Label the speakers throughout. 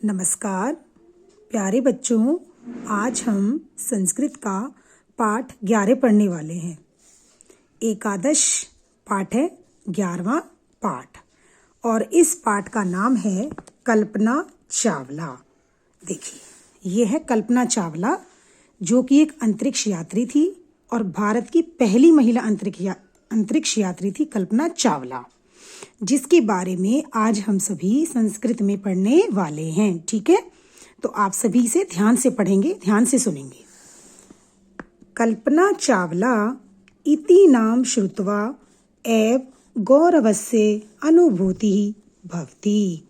Speaker 1: नमस्कार प्यारे बच्चों, आज हम संस्कृत का पाठ 11 पढ़ने वाले हैं। एकादश पाठ है, 11वां पाठ, और इस पाठ का नाम है कल्पना चावला। देखिए, ये है कल्पना चावला, जो कि एक अंतरिक्ष यात्री थी और भारत की पहली महिला अंतरिक्ष यात्री थी कल्पना चावला, जिसके बारे में आज हम सभी संस्कृत में पढ़ने वाले हैं। ठीक है, तो आप सभी से ध्यान से पढ़ेंगे, ध्यान से सुनेंगे। कल्पना चावला इति नाम श्रुत्वा एव गौरवस्य अनुभूति भवति।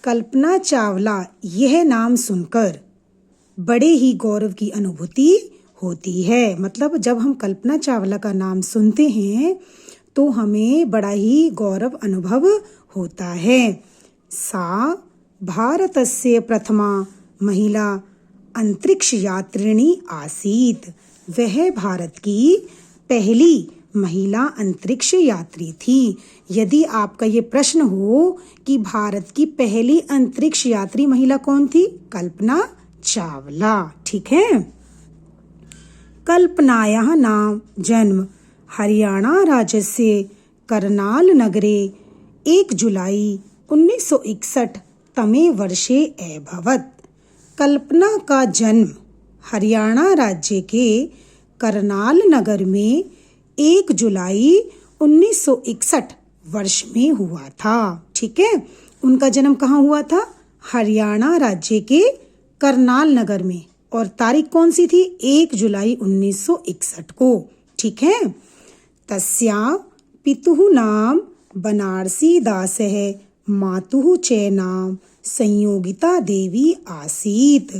Speaker 1: कल्पना चावला, यह नाम सुनकर बड़े ही गौरव की अनुभूति होती है। मतलब जब हम कल्पना चावला का नाम सुनते हैं तो हमें बड़ा ही गौरव अनुभव होता है। सा भारतस्य प्रथमा महिला अंतरिक्ष यात्रिणी आसीत। वह भारत की पहली महिला अंतरिक्ष यात्री थी। यदि आपका ये प्रश्न हो कि भारत की पहली अंतरिक्ष यात्री महिला कौन थी, कल्पना चावला। ठीक है। कल्पनायाः नाम जन्म हरियाणा राज्यस्य करनाल नगरे 1 जुलाई 1961 तमे वर्षे अभवत्। कल्पना का जन्म हरियाणा राज्य के करनाल नगर में 1 जुलाई 1961 वर्ष में हुआ था। ठीक है, उनका जन्म कहाँ हुआ था? हरियाणा राज्य के करनाल नगर में, और तारीख कौन सी थी? 1 जुलाई 1961 को। ठीक है। तस्या पितुः नाम बनारसी दासः मातुः च नाम संयोगिता देवी आसीत।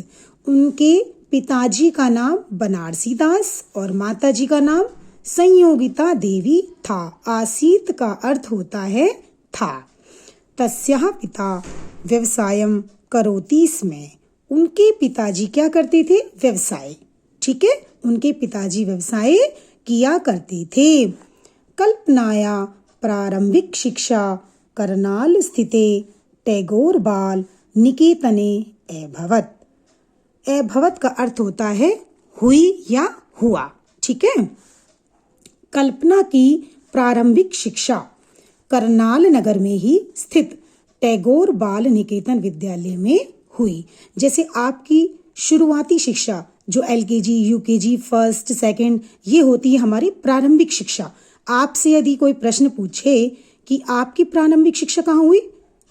Speaker 1: उनके पिताजी का नाम बनारसी दास और माताजी का नाम संयोगिता देवी था। आसीत का अर्थ होता है था। तस्याः पिता व्यवसायं करोति स्म। उनके पिताजी क्या करते थे? व्यवसाय। ठीक है, उनके पिताजी व्यवसाय किया करते थे। कल्पनाया प्रारंभिक शिक्षा करनाल स्थिते टैगोर बाल निकेतने अभवत्। अभवत् का अर्थ होता है हुई या हुआ। ठीक है। कल्पना की प्रारंभिक शिक्षा करनाल नगर में ही स्थित टैगोर बाल निकेतन विद्यालय में हुई। जैसे आपकी शुरुआती शिक्षा जो LKG, UKG, फर्स्ट, सेकंड, ये होती है हमारी प्रारंभिक शिक्षा। आपसे यदि कोई प्रश्न पूछे कि आपकी प्रारंभिक शिक्षा कहाँ हुई?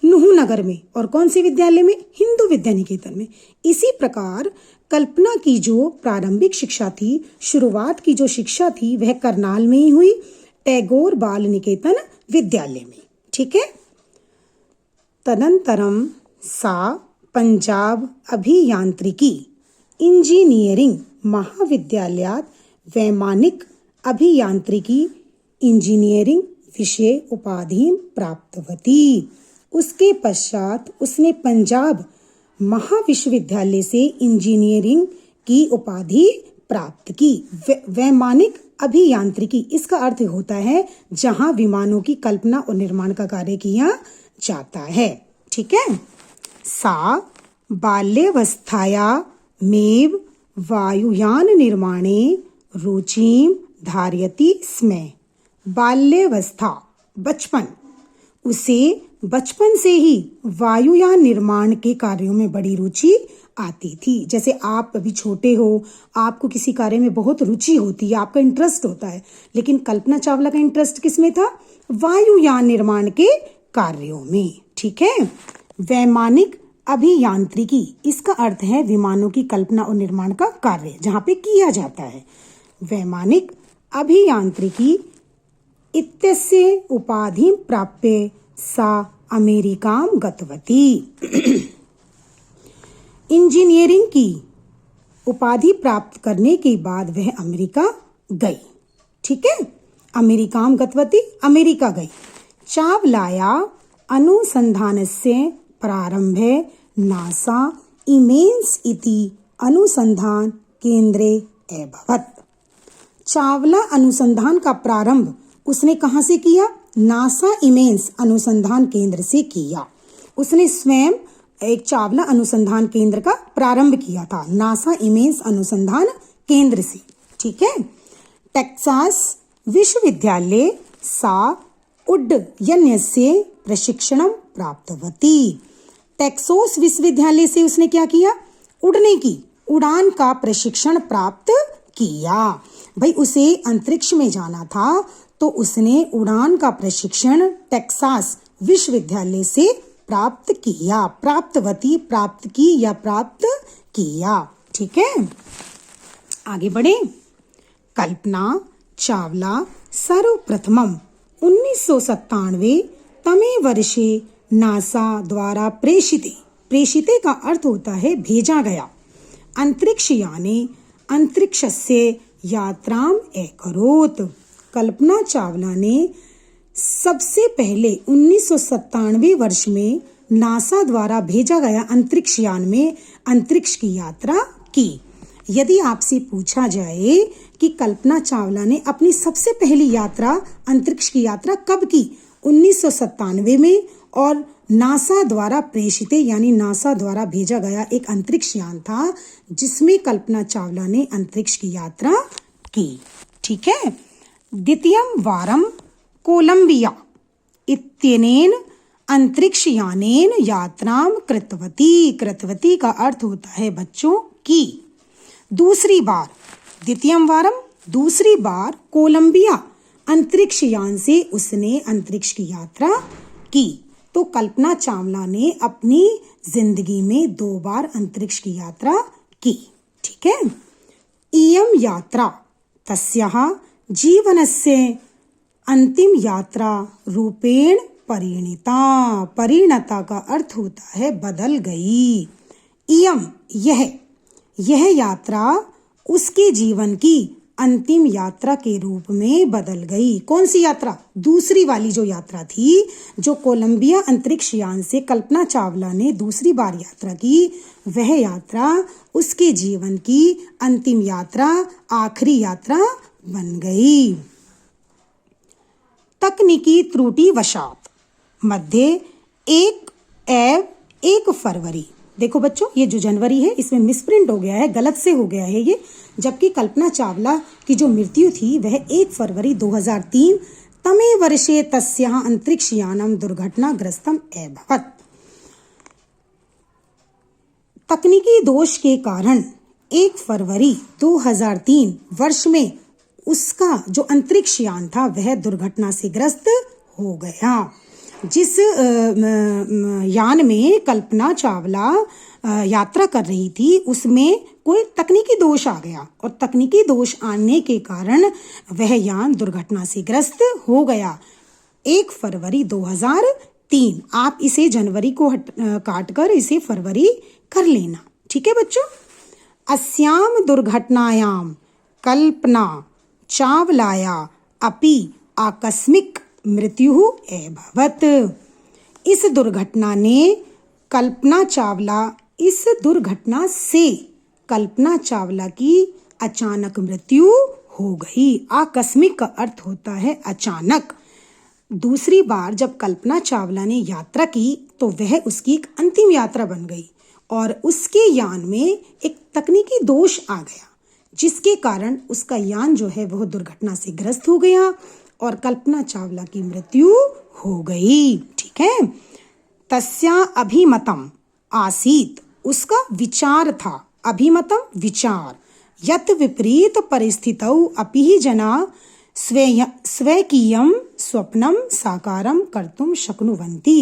Speaker 1: नुहू नगर में। और कौन से विद्यालय में? हिंदू विद्या निकेतन में। इसी प्रकार कल्पना की जो प्रारंभिक शिक्षा थी, शुरुआत की जो शिक्षा थी, वह करनाल में ही हुई, टैगोर बाल निकेतन विद्यालय में। ठीक है। तदनंतरम सा पंजाब अभियांत्रिकी इंजीनियरिंग महाविद्यालयात वैमानिक अभियांत्रिकी इंजीनियरिंग विषय उपाधि प्राप्तवती। उसके पश्चात उसने पंजाब महाविश्वविद्यालय से इंजीनियरिंग की उपाधि प्राप्त की। वैमानिक अभियांत्रिकी, इसका अर्थ होता है जहां विमानों की कल्पना और निर्माण का कार्य किया जाता है। ठीक है। सा बाल्यावस्थाया मेव वायुयान निर्माणे रुचिं धारयति स्म। बाल्यावस्था, बचपन, उसे बचपन से ही वायुयान निर्माण के कार्यों में बड़ी रुचि आती थी। जैसे आप अभी छोटे हो, आपको किसी कार्य में बहुत रुचि होती है, आपका इंटरेस्ट होता है, लेकिन कल्पना चावला का इंटरेस्ट किसमें था? वायुयान निर्माण के कार्यों में। ठीक है। वैमानिक अभियांत्रिकी, इसका अर्थ है विमानों की कल्पना और निर्माण का कार्य जहां पे किया जाता है। वैमानिक अभियांत्रिकी इत्यस्य उपाधि प्राप्य सा अमेरिकां गतवती। इंजीनियरिंग की उपाधि प्राप्त करने के बाद वह अमेरिका गई। ठीक है। अमेरिकां गतवती, अमेरिका गई। चावलाया अनुसंधानस्य प्रारंभे नासा इमेन्स इति अनुसंधान केंद्रे अभवत्। चावला अनुसंधान का प्रारंभ उसने कहाँ से किया? नासा इमेन्स अनुसंधान केंद्र से किया। उसने स्वयं एक चावला अनुसंधान केंद्र का प्रारंभ किया था, नासा इमेज अनुसंधान केंद्र से। ठीक है। टेक्सास विश्वविद्यालय सा उड्डयनस्य प्रशिक्षणं प्राप्तवती। टेक्सास विश्वविद्यालय से उसने क्या किया? उड़ने की, उड़ान का प्रशिक्षण प्राप्त किया। भाई उसे अंतरिक्ष में जाना था तो उसने उड़ान का प्रशिक्षण टेक्सास विश्वविद्यालय से प्राप्त किया। प्राप्तवती, प्राप्त की या प्राप्त किया। ठीक है, आगे बढ़े। कल्पना चावला सर्वप्रथमम् 1997 तमे वर्षे नासा द्वारा प्रेषिते का अर्थ होता है भेजा गया, अंतरिक्षयाने अंतरिक्षस्य यात्राम अकरोत्। कल्पना चावला ने सबसे पहले 1997 वर्ष में नासा द्वारा भेजा गया अंतरिक्षयान में अंतरिक्ष की यात्रा की। यदि आपसे पूछा जाए कि कल्पना चावला ने अपनी सबसे पहली यात्रा, अंतरिक्ष की यात्रा कब की? 1997 में, और नासा द्वारा प्रेषित यानी नासा द्वारा भेजा गया एक अंतरिक्ष यान था जिसमें कल्पना चावला ने अंतरिक्ष की यात्रा की। ठीक है। द्वितीयं वारं कोलंबिया इत्यनेन अंतरिक्षयानेन यात्रां कृतवती। कृतवती का अर्थ होता है बच्चों की। दूसरी बार, द्वितीयं वारं, दूसरी बार कोलंबिया अंतरिक्षयान से उसने अंतरिक्ष की यात्रा की। तो कल्पना चावला ने अपनी जिंदगी में 2 बार अंतरिक्ष की यात्रा की। ठीक है। इयं यात्रा तस्याः जीवनस्य अंतिम यात्रा रूपेण परिणता। परिणता का अर्थ होता है बदल गई। इयं, यह यात्रा उसके जीवन की अंतिम यात्रा के रूप में बदल गई। कौन सी यात्रा? दूसरी वाली जो यात्रा थी, जो कोलंबिया अंतरिक्ष यान से कल्पना चावला ने दूसरी बार यात्रा की, वह यात्रा उसके जीवन की अंतिम यात्रा, आखिरी यात्रा बन गई। तकनीकी त्रुटि वशात मध्य 1 फरवरी, देखो बच्चों ये जो जनवरी है इसमें मिसप्रिंट हो गया है, गलत से हो गया है ये, जबकि कल्पना चावला की जो मृत्यु थी वह 1 फरवरी 2003 तमे वर्षे तस्याः अंतरिक्षयानम दुर्घटनाग्रस्तम अभवत्। तकनीकी दोष के कारण 1 फरवरी 2003 वर्ष में उसका जो अंतरिक्ष यान था वह दुर्घटना से ग्रस्त हो गया। जिस यान में कल्पना चावला यात्रा कर रही थी उसमें कोई तकनीकी दोष आ गया, और तकनीकी दोष आने के कारण वह यान दुर्घटना से ग्रस्त हो गया। 1 फरवरी 2003, आप इसे जनवरी को काट कर इसे फरवरी कर लेना। ठीक है बच्चों। अस्याम दुर्घटनायाम कल्पना चावलाया अपि आकस्मिक मृत्यु अभवत्। इस दुर्घटना से कल्पना चावला की अचानक मृत्यु हो गई। आकस्मिक का अर्थ होता है अचानक। दूसरी बार जब कल्पना चावला ने यात्रा की तो वह उसकी एक अंतिम यात्रा बन गई, और उसके यान में एक तकनीकी दोष आ गया जिसके कारण उसका यान जो है वह दुर्घटना से ग्रस्त हो गया और कल्पना चावला की मृत्यु हो गई। ठीक है। तस्या अभिमतम आसीत, उसका विचार था, अभिमतम विचार, यत् विपरीत परिस्थितौ अपि जना स्वकीयं स्वप्नम साकारम कर्तुम शक्नुवन्ति।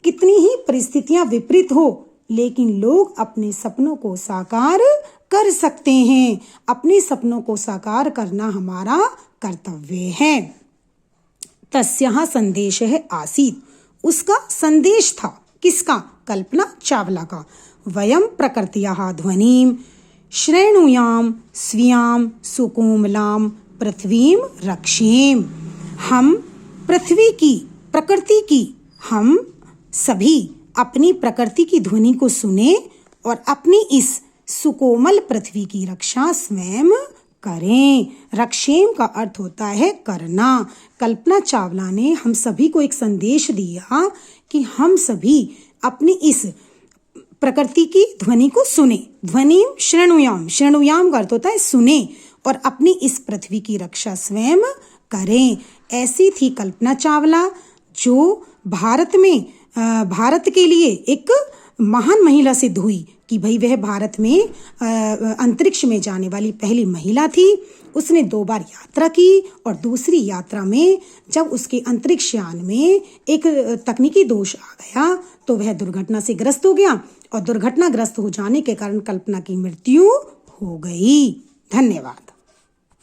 Speaker 1: कितनी ही परिस्थितियां विपरीत हो लेकिन लोग अपने सपनों को साकार कर सकते हैं। अपने सपनों को साकार करना हमारा कर्तव्य है। तस्याः संदेशः आसीत्, उसका संदेश था। किसका? कल्पना चावला का। वयं प्रकृत्याः ध्वनिं श्रेणुयाम स्वीयां सुकोमलां पृथ्वीं रक्षेम। हम पृथ्वी की, प्रकृति की, हम सभी अपनी प्रकृति की ध्वनि को सुने और अपनी इस सुकोमल पृथ्वी की रक्षा स्वयं करें। रक्षेम का अर्थ होता है करना। कल्पना चावला ने हम सभी को एक संदेश दिया कि हम सभी अपनी इस प्रकृति की ध्वनि को सुने। ध्वनिम शृणुयाम, शृणुयाम का अर्थ होता है सुने, और अपनी इस पृथ्वी की रक्षा स्वयं करें। ऐसी थी कल्पना चावला, जो भारत के लिए एक महान महिला सिद्ध हुई कि भाई वह भारत में अंतरिक्ष में जाने वाली पहली महिला थी। उसने 2 बार यात्रा की, और दूसरी यात्रा में जब उसके अंतरिक्ष यान में एक तकनीकी दोष आ गया तो वह दुर्घटना से ग्रस्त हो गया, और दुर्घटनाग्रस्त हो जाने के कारण कल्पना की मृत्यु हो गई। धन्यवाद।